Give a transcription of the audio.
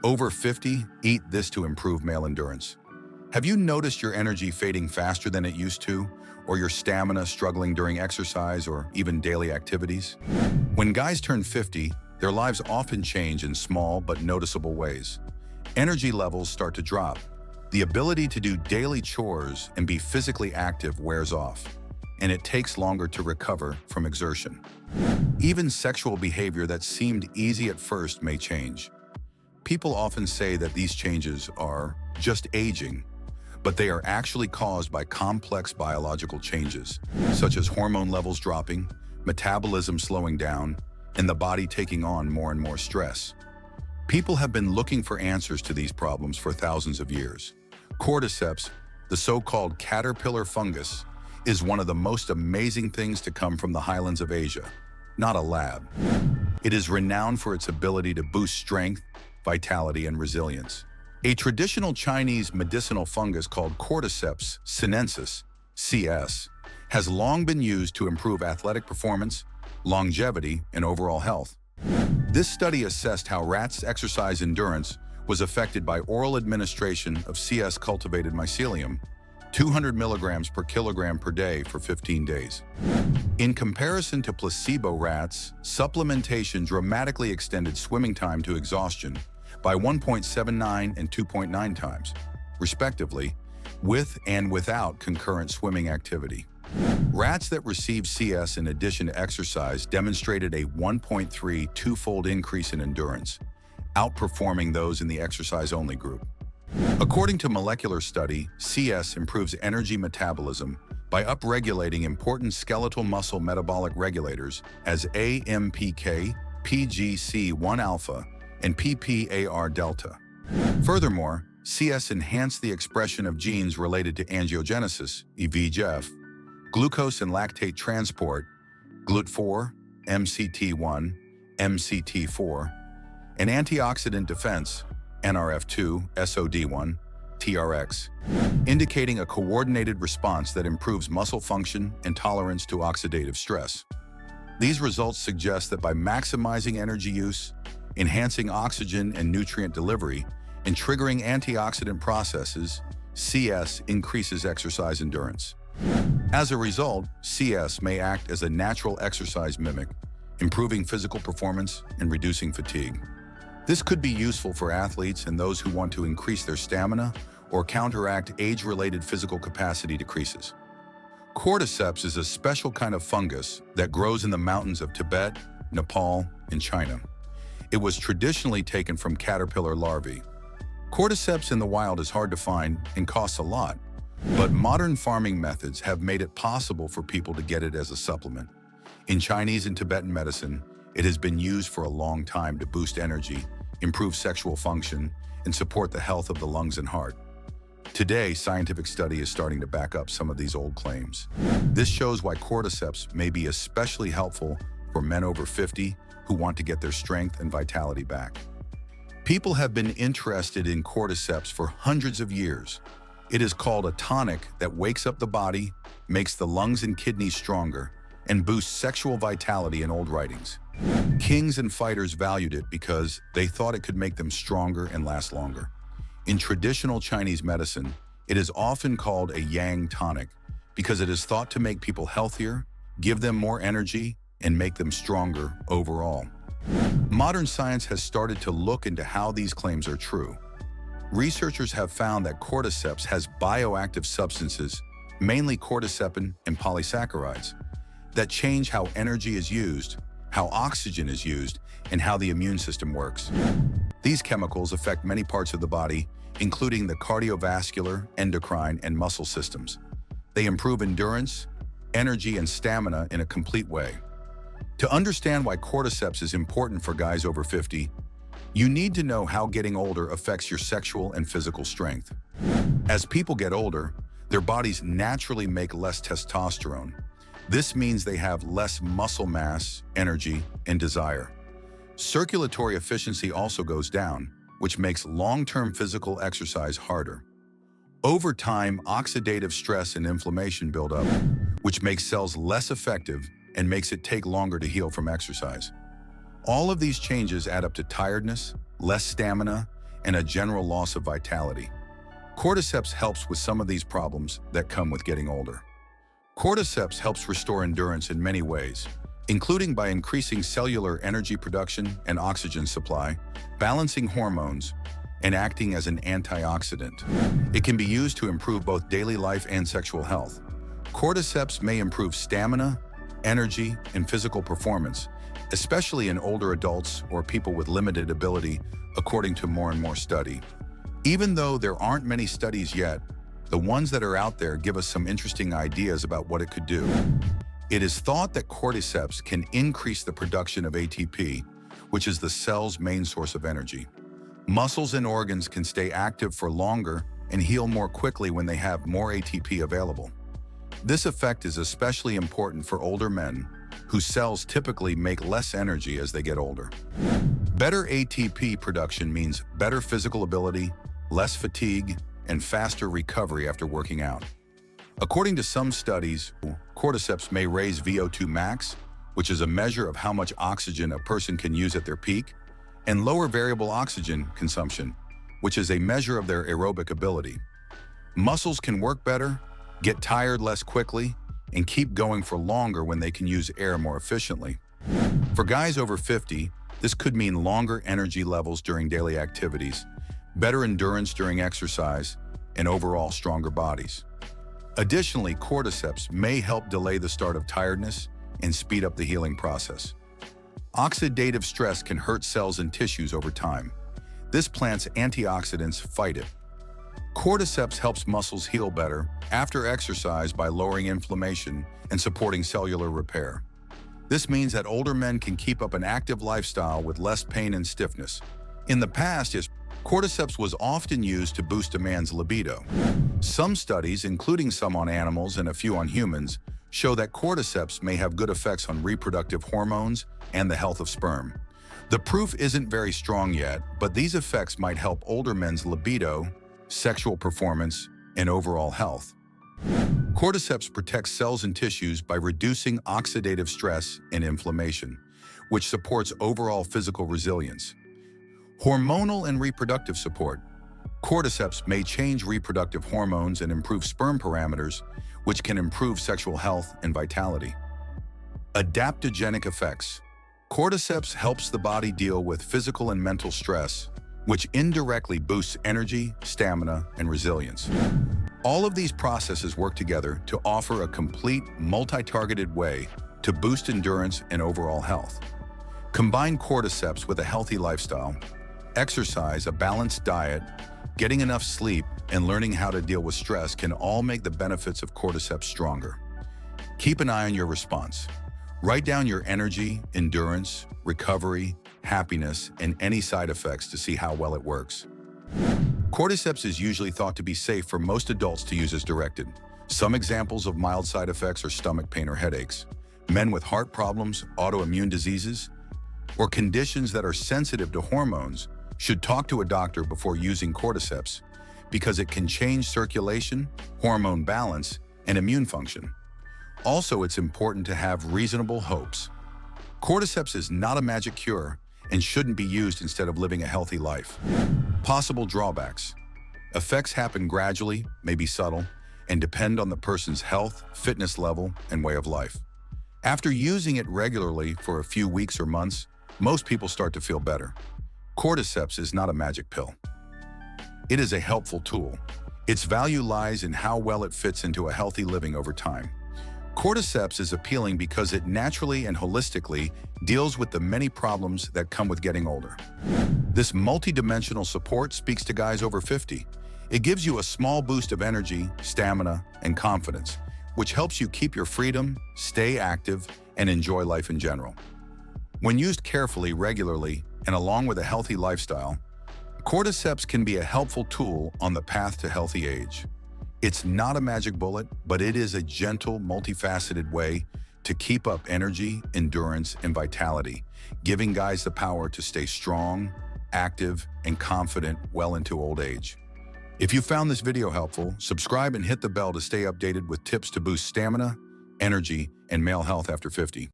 Over 50, eat this to improve male endurance. Have you noticed your energy fading faster than it used to, or your stamina struggling during exercise or even daily activities? When guys turn 50, their lives often change in small but noticeable ways. Energy levels start to drop. The ability to do daily chores and be physically active wears off, and it takes longer to recover from exertion. Even sexual behavior that seemed easy at first may change. People often say that these changes are just aging, but they are actually caused by complex biological changes, such as hormone levels dropping, metabolism slowing down, and the body taking on more and more stress. People have been looking for answers to these problems for thousands of years. Cordyceps, the so-called caterpillar fungus, is one of the most amazing things to come from the highlands of Asia, not a lab. It is renowned for its ability to boost strength, vitality, and resilience. A traditional Chinese medicinal fungus called Cordyceps sinensis, CS, has long been used to improve athletic performance, longevity, and overall health. This study assessed how rats' exercise endurance was affected by oral administration of CS cultivated mycelium, 200 milligrams per kilogram per day for 15 days. In comparison to placebo rats, supplementation dramatically extended swimming time to exhaustion by 1.79 and 2.9 times, respectively, with and without concurrent swimming activity. Rats that received CS in addition to exercise demonstrated a 1.3 two-fold increase in endurance, outperforming those in the exercise-only group. According to molecular study, CS improves energy metabolism by upregulating important skeletal muscle metabolic regulators as AMPK, PGC1-alpha, and PPAR-delta. Furthermore, CS enhanced the expression of genes related to angiogenesis, VEGF, glucose and lactate transport, GLUT4, MCT1, MCT4, and antioxidant defense, NRF2, SOD1, TRX, indicating a coordinated response that improves muscle function and tolerance to oxidative stress. These results suggest that by maximizing energy use, enhancing oxygen and nutrient delivery, and triggering antioxidant processes, CS increases exercise endurance. As a result, CS may act as a natural exercise mimic, improving physical performance and reducing fatigue. This could be useful for athletes and those who want to increase their stamina or counteract age-related physical capacity decreases. Cordyceps is a special kind of fungus that grows in the mountains of Tibet, Nepal, and China. It was traditionally taken from caterpillar larvae. Cordyceps in the wild is hard to find and costs a lot, but modern farming methods have made it possible for people to get it as a supplement. In Chinese and Tibetan medicine, it has been used for a long time to boost energy, improve sexual function, and support the health of the lungs and heart. Today, scientific study is starting to back up some of these old claims. This shows why cordyceps may be especially helpful for men over 50 who want to get their strength and vitality back. People have been interested in cordyceps for hundreds of years. It is called a tonic that wakes up the body, makes the lungs and kidneys stronger, and boosts sexual vitality in old writings. Kings and fighters valued it because they thought it could make them stronger and last longer. In traditional Chinese medicine, it is often called a yang tonic because it is thought to make people healthier, give them more energy, and make them stronger overall. Modern science has started to look into how these claims are true. Researchers have found that cordyceps has bioactive substances, mainly cordycepin and polysaccharides, that change how energy is used, how oxygen is used, and how the immune system works. These chemicals affect many parts of the body, including the cardiovascular, endocrine, and muscle systems. They improve endurance, energy, and stamina in a complete way. To understand why cordyceps is important for guys over 50, you need to know how getting older affects your sexual and physical strength. As people get older, their bodies naturally make less testosterone. This means they have less muscle mass, energy, and desire. Circulatory efficiency also goes down, which makes long-term physical exercise harder. Over time, oxidative stress and inflammation build up, which makes cells less effective and makes it take longer to heal from exercise. All of these changes add up to tiredness, less stamina, and a general loss of vitality. Cordyceps helps with some of these problems that come with getting older. Cordyceps helps restore endurance in many ways, including by increasing cellular energy production and oxygen supply, balancing hormones, and acting as an antioxidant. It can be used to improve both daily life and sexual health. Cordyceps may improve stamina, energy, and physical performance, especially in older adults or people with limited ability, according to more and more study. Even though there aren't many studies yet, the ones that are out there give us some interesting ideas about what it could do. It is thought that cordyceps can increase the production of ATP, which is the cell's main source of energy. Muscles and organs can stay active for longer and heal more quickly when they have more ATP available. This effect is especially important for older men, whose cells typically make less energy as they get older. Better ATP production means better physical ability, less fatigue, and faster recovery after working out. According to some studies, cordyceps may raise VO2 max, which is a measure of how much oxygen a person can use at their peak, and lower variable oxygen consumption, which is a measure of their aerobic ability. Muscles can work better, get tired less quickly, and keep going for longer when they can use air more efficiently. For guys over 50, this could mean longer energy levels during daily activities, better endurance during exercise, and overall stronger bodies. Additionally, cordyceps may help delay the start of tiredness and speed up the healing process. Oxidative stress can hurt cells and tissues over time. This plant's antioxidants fight it. Cordyceps helps muscles heal better after exercise by lowering inflammation and supporting cellular repair. This means that older men can keep up an active lifestyle with less pain and stiffness. In the past, cordyceps was often used to boost a man's libido. Some studies, including some on animals and a few on humans, show that cordyceps may have good effects on reproductive hormones and the health of sperm. The proof isn't very strong yet, but these effects might help older men's libido, sexual performance, and overall health. Cordyceps protects cells and tissues by reducing oxidative stress and inflammation, which supports overall physical resilience. Hormonal and reproductive support. Cordyceps may change reproductive hormones and improve sperm parameters, which can improve sexual health and vitality. Adaptogenic effects. Cordyceps helps the body deal with physical and mental stress, which indirectly boosts energy, stamina, and resilience. All of these processes work together to offer a complete, multi-targeted way to boost endurance and overall health. Combine cordyceps with a healthy lifestyle, exercise, a balanced diet, getting enough sleep, and learning how to deal with stress can all make the benefits of cordyceps stronger. Keep an eye on your response. Write down your energy, endurance, recovery, happiness, and any side effects to see how well it works. Cordyceps is usually thought to be safe for most adults to use as directed. Some examples of mild side effects are stomach pain or headaches. Men with heart problems, autoimmune diseases, or conditions that are sensitive to hormones should talk to a doctor before using cordyceps because it can change circulation, hormone balance, and immune function. Also, it's important to have reasonable hopes. Cordyceps is not a magic cure and shouldn't be used instead of living a healthy life. Possible drawbacks. Effects happen gradually, may be subtle, and depend on the person's health, fitness level, and way of life. After using it regularly for a few weeks or months, most people start to feel better. Cordyceps is not a magic pill. It is a helpful tool. Its value lies in how well it fits into a healthy living over time. Cordyceps is appealing because it naturally and holistically deals with the many problems that come with getting older. This multidimensional support speaks to guys over 50. It gives you a small boost of energy, stamina, and confidence, which helps you keep your freedom, stay active, and enjoy life in general. When used carefully, regularly, and along with a healthy lifestyle, cordyceps can be a helpful tool on the path to healthy age. It's not a magic bullet, but it is a gentle, multifaceted way to keep up energy, endurance, and vitality, giving guys the power to stay strong, active, and confident well into old age. If you found this video helpful, subscribe and hit the bell to stay updated with tips to boost stamina, energy, and male health after 50.